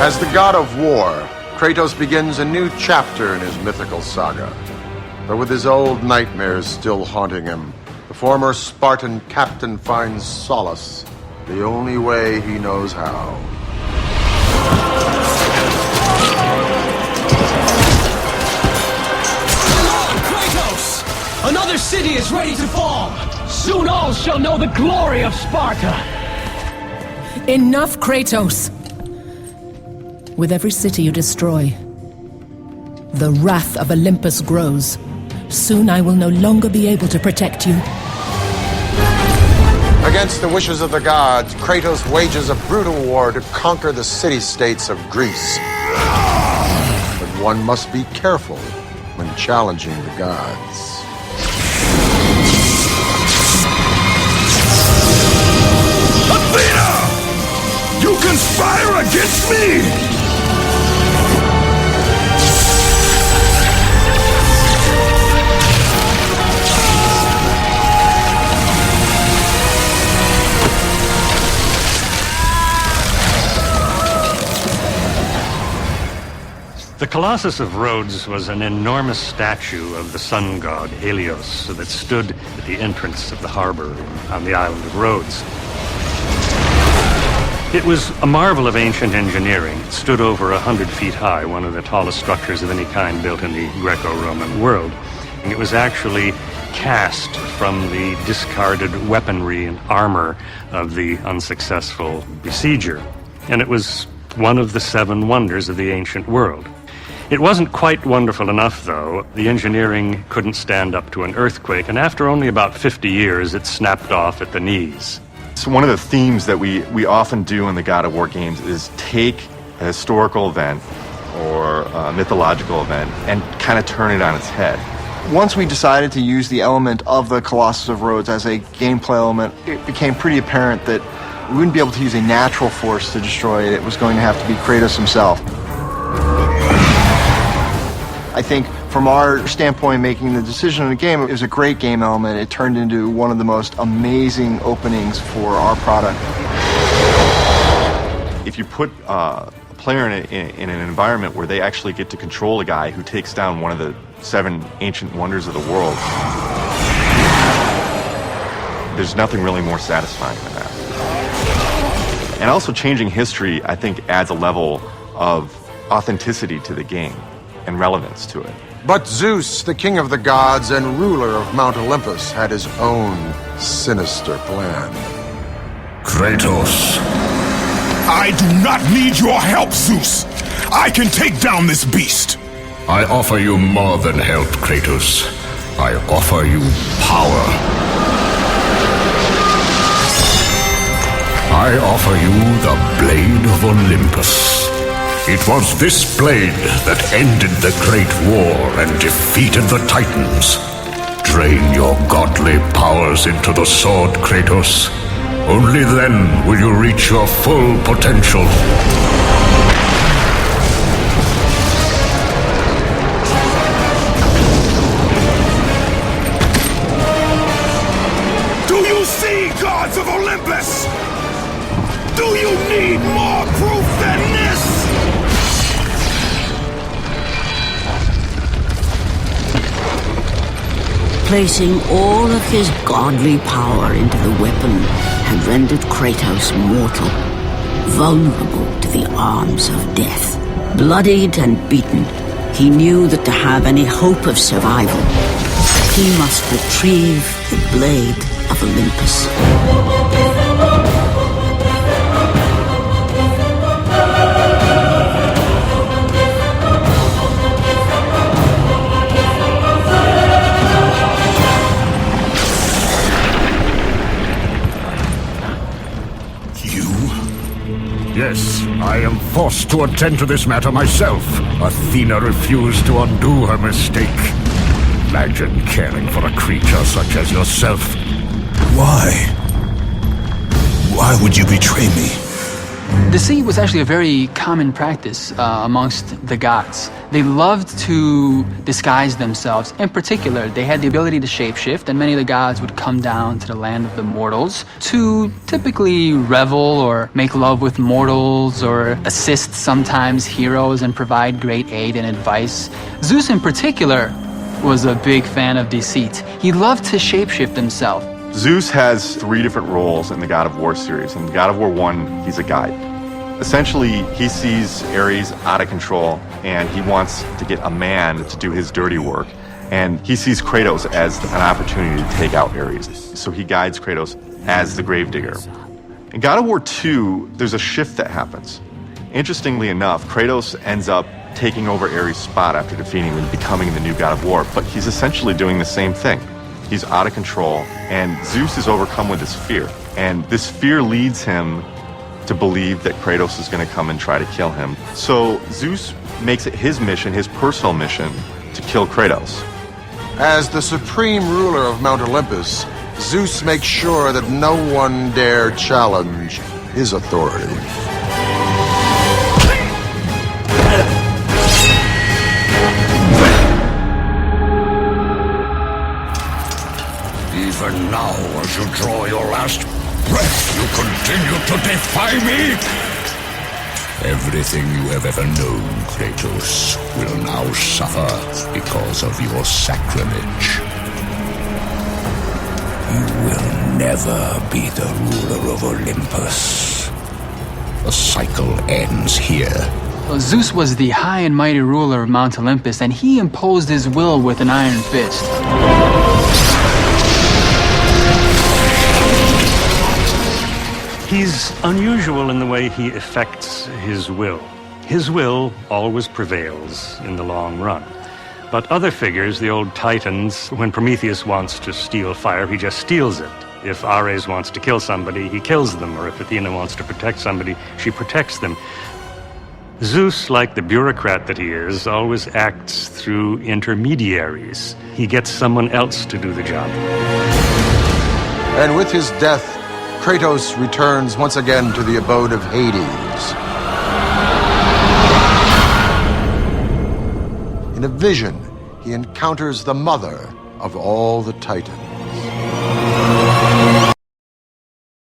As the god of war, Kratos begins a new chapter in his mythical saga. But with his old nightmares still haunting him, the former Spartan captain finds solace the only way he knows how. Kratos! Another city is ready to fall! Soon all shall know the glory of Sparta! Enough, Kratos! With every city you destroy, the wrath of Olympus grows. Soon I will no longer be able to protect you. Against the wishes of the gods, Kratos wages a brutal war to conquer the city-states of Greece. But one must be careful when challenging the gods. Athena! You conspire against me! The Colossus of Rhodes was an enormous statue of the sun god Helios that stood at the entrance of the harbor on the island of Rhodes. It was a marvel of ancient engineering. It stood over 100 feet high, one of the tallest structures of any kind built in the Greco-Roman world. And it was actually cast from the discarded weaponry and armor of the unsuccessful besieger. And it was one of the 7 wonders of the ancient world. It wasn't quite wonderful enough, though. The engineering couldn't stand up to an earthquake, and after only about 50 years, it snapped off at the knees. So one of the themes that we often do in the God of War games is take a historical event or a mythological event and kind of turn it on its head. Once we decided to use the element of the Colossus of Rhodes as a gameplay element, it became pretty apparent that we wouldn't be able to use a natural force to destroy it. It was going to have to be Kratos himself. I think from our standpoint, making the decision in the game, it was a great game element. It turned into one of the most amazing openings for our product. If you put a player in an environment where they actually get to control a guy who takes down one of the 7 ancient wonders of the world, there's nothing really more satisfying than that. And also changing history, I think, adds a level of authenticity to the game and relevance to it. But Zeus, the king of the gods and ruler of Mount Olympus, had his own sinister plan. Kratos, I do not need your help, Zeus. I can take down this beast. I offer you more than help, Kratos. I offer you power. I offer you the Blade of Olympus. It was this blade that ended the Great War and defeated the Titans. Drain your godly powers into the sword, Kratos. Only then will you reach your full potential. Do you see, gods of Olympus? Do you need more proof than this? Placing all of his godly power into the weapon had rendered Kratos mortal, vulnerable to the arms of death. Bloodied and beaten, he knew that to have any hope of survival, he must retrieve the Blade of Olympus. Yes, I am forced to attend to this matter myself. Athena refused to undo her mistake. Imagine caring for a creature such as yourself. Why? Why would you betray me? Deceit was actually a very common practice amongst the gods. They loved to disguise themselves. In particular, they had the ability to shapeshift, and many of the gods would come down to the land of the mortals to typically revel or make love with mortals or assist sometimes heroes and provide great aid and advice. Zeus in particular was a big fan of deceit. He loved to shapeshift himself. Zeus has 3 different roles in the God of War series. In God of War 1, he's a guide. Essentially, he sees Ares out of control, and he wants to get a man to do his dirty work. And he sees Kratos as an opportunity to take out Ares. So he guides Kratos as the gravedigger. In God of War 2, there's a shift that happens. Interestingly enough, Kratos ends up taking over Ares' spot after defeating him and becoming the new God of War, but he's essentially doing the same thing. He's out of control, and Zeus is overcome with this fear. And this fear leads him to believe that Kratos is going to come and try to kill him. So Zeus makes it his mission, his personal mission, to kill Kratos. As the supreme ruler of Mount Olympus, Zeus makes sure that no one dare challenge his authority. Even now, as you draw your last breath, you continue to defy me? Everything you have ever known, Kratos, will now suffer because of your sacrilege. You will never be the ruler of Olympus. The cycle ends here. Well, Zeus was the high and mighty ruler of Mount Olympus, and he imposed his will with an iron fist. He's unusual in the way he effects his will. His will always prevails in the long run. But other figures, the old Titans, when Prometheus wants to steal fire, he just steals it. If Ares wants to kill somebody, he kills them. Or if Athena wants to protect somebody, she protects them. Zeus, like the bureaucrat that he is, always acts through intermediaries. He gets someone else to do the job. And with his death, Kratos returns once again to the abode of Hades. In a vision, he encounters the mother of all the Titans.